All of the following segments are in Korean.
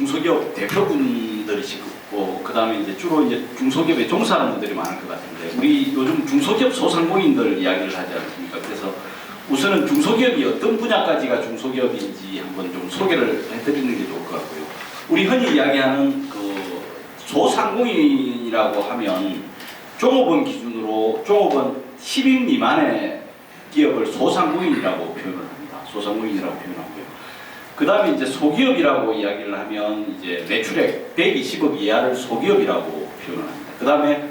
중소기업 대표분들이시고 그다음에 이제 주로 이제 중소기업에 종사하는 분들이 많을 것 같은데 우리 요즘 중소기업 소상공인들 이야기를 하지 않습니까? 그래서 우선은 중소기업이 어떤 분야까지가 중소기업인지 한번 좀 소개를 해드리는 게 좋을 것 같고요. 우리 흔히 이야기하는 그 소상공인이라고 하면 종업원 기준으로 종업원 10인 미만의 기업을 소상공인이라고 표현을 합니다. 소상공인이라고 표현하고요. 그 다음에 이제 소기업이라고 이야기를 하면 이제 매출액 120억 이하를 소기업이라고 표현을 합니다. 그 다음에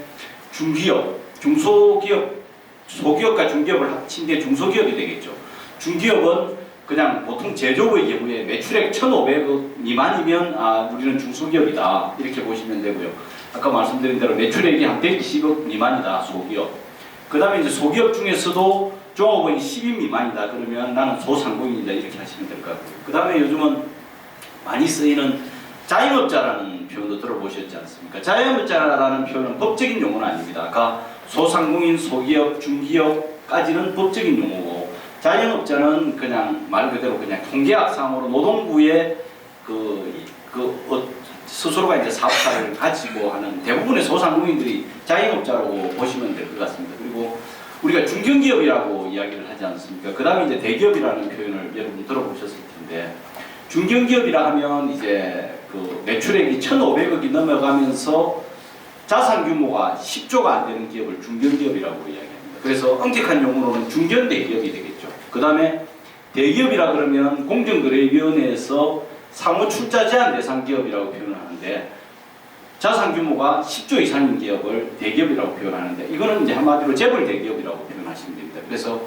중기업, 중소기업, 소기업과 중기업을 합친 게 중소기업이 되겠죠. 중기업은 그냥 보통 제조업의 경우에 매출액 1,500억 미만이면 우리는 중소기업이다 이렇게 보시면 되고요. 아까 말씀드린 대로 매출액이 한 120억 미만이다 소기업. 그 다음에 이제 소기업 중에서도 종업원이 10인 미만이다 그러면 나는 소상공인이다 이렇게 하시면 될 것 같고요. 그 다음에 요즘은 많이 쓰이는 자영업자라는 표현도 들어보셨지 않습니까? 자영업자라는 표현은 법적인 용어는 아닙니다. 아까 소상공인, 소기업, 중기업까지는 법적인 용어고 자영업자는 그냥 말 그대로 그냥 통계학상으로 노동부의 스스로가 이제 사업자를 가지고 하는 대부분의 소상공인들이 자영업자라고 보시면 될 것 같습니다. 그리고 우리가 중견기업이라고 이야기를 하지 않습니까? 그 다음에 이제 대기업이라는 표현을 여러분 들어보셨을 텐데 중견기업이라 하면 이제 그 매출액이 1,500억이 넘어가면서 자산 규모가 10조가 안 되는 기업을 중견기업이라고 이야기합니다. 그래서 엄격한 용어로는 중견대기업이 되겠죠. 그 다음에 대기업이라 그러면 공정거래위원회에서 상호출자 제한 대상 기업이라고 표현하는데 자산 규모가 10조 이상인 기업을 대기업이라고 표현하는데 이거는 이제 한마디로 재벌 대기업이라고 표현하시면 됩니다. 그래서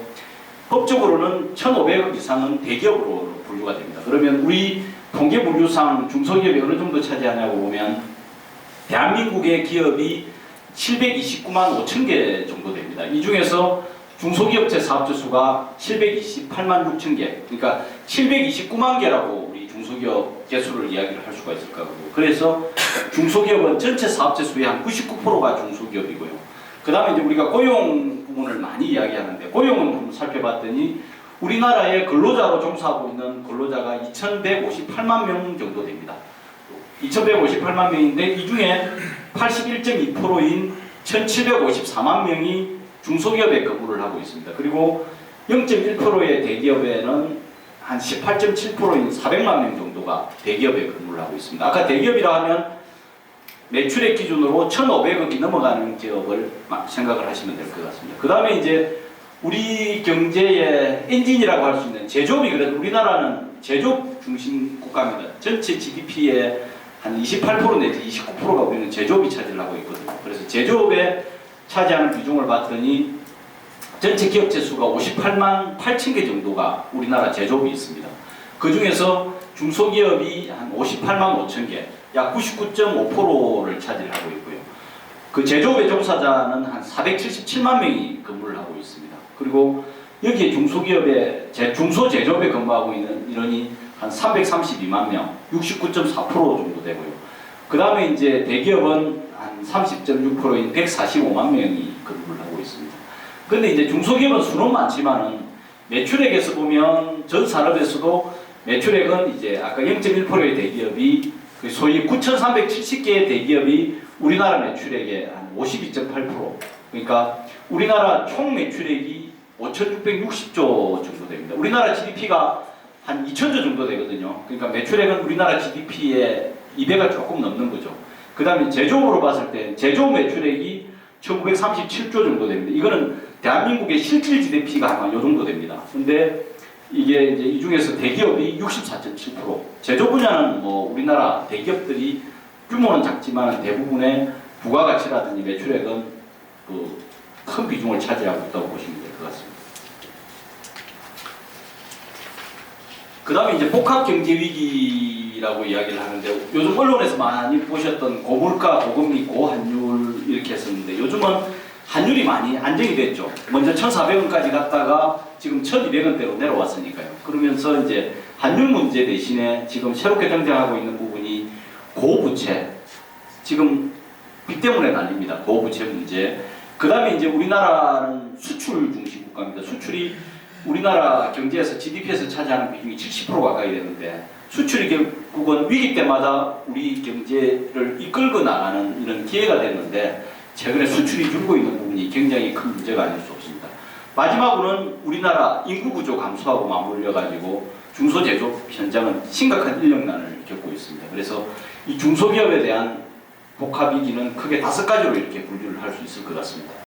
법적으로는 1,500억 이상은 대기업으로 분류가 됩니다. 그러면 우리 통계 분류상 중소기업이 어느 정도 차지하냐고 보면 대한민국의 기업이 729만 5천 개 정도 됩니다. 이 중에서 중소기업체 사업자 수가 728만 6천 개, 그러니까 729만 개라고 우리 중소기업 개수를 이야기를 할 수가 있을 거고, 그래서 중소기업은 전체 사업자 수의 한 99%가 중소기업이고요. 그 다음에 이제 우리가 고용 부분을 많이 이야기하는데 고용은 한번 살펴봤더니 우리나라에 근로자로 종사하고 있는 근로자가 2,158만 명 정도 됩니다. 2,158만 명인데 이 중에 81.2%인 1,754만 명이 중소기업에 근무를 하고 있습니다. 그리고 0.1%의 대기업에는 한 18.7%인 400만 명 정도가 대기업에 근무를 하고 있습니다. 아까 대기업이라 하면 매출액 기준으로 1,500억이 넘어가는 기업을 생각을 하시면 될 것 같습니다. 그 다음에 이제 우리 경제의 엔진이라고 할 수 있는 제조업이 그래도 우리나라는 제조업 중심 국가입니다. 전체 GDP의 한 28% 내지 29%가 우리는 제조업이 차지를 하고 있거든요. 그래서 제조업에 차지하는 비중을 봤더니 전체 기업체 수가 58만 8천 개 정도가 우리나라 제조업이 있습니다. 그 중에서 중소기업이 한 58만 5천 개, 약 99.5%를 차지하고 있고요. 그 제조업의 종사자는 한 477만 명이 근무를 하고 있습니다. 그리고 여기에 중소기업의 중소제조업에 근무하고 있는 인원이 한 332만 명, 69.4% 정도 되고요. 그 다음에 이제 대기업은 한 30.6%인 145만 명이 근무를 하고 있습니다. 그런데 이제 중소기업은 수는 많지만은 매출액에서 보면 전 산업에서도 매출액은 이제 아까 0.1%의 대기업이 소위 9,370개의 대기업이 우리나라 매출액의 한 52.8%, 그러니까 우리나라 총 매출액이 5,660조 정도 됩니다. 우리나라 GDP가 한 2,000조 정도 되거든요. 그러니까 매출액은 우리나라 GDP의 2배가 조금 넘는 거죠. 그 다음에 제조업으로 봤을 때 제조업 매출액이 1,937조 정도 됩니다. 이거는 대한민국의 실질 GDP가 아마 이 정도 됩니다. 근데 이게 이제 이 중에서 대기업이 64.7%, 제조 분야는 뭐 우리나라 대기업들이 규모는 작지만 대부분의 부가가치라든지 매출액은 그 큰 비중을 차지하고 있다고 보시면 될 것 같습니다. 그 다음에 이제 복합경제위기라고 이야기를 하는데 요즘 언론에서 많이 보셨던 고물가, 고금리, 고환율 이렇게 했었는데 요즘은 환율이 많이 안정이 됐죠. 먼저 1,400원까지 갔다가 지금 1,200원대로 내려왔으니까요. 그러면서 이제 환율 문제 대신에 지금 새롭게 등장하고 있는 부분이 고부채, 지금 빚 때문에 난립니다. 고부채 문제. 그 다음에 이제 우리나라는 수출 중심 국가입니다. 수출이 우리나라 경제에서 GDP에서 차지하는 비중이 70% 가까이 되는데 수출이 결국은 위기 때마다 우리 경제를 이끌고 나가는 이런 기회가 됐는데 최근에 수출이 줄고 있는 부분이 굉장히 큰 문제가 아닐 수 없습니다. 마지막으로는 우리나라 인구 구조 감소하고 맞물려가지고 중소제조업 현장은 심각한 인력난을 겪고 있습니다. 그래서 이 중소기업에 대한 복합위기는 크게 5가지로 이렇게 분류를 할 수 있을 것 같습니다.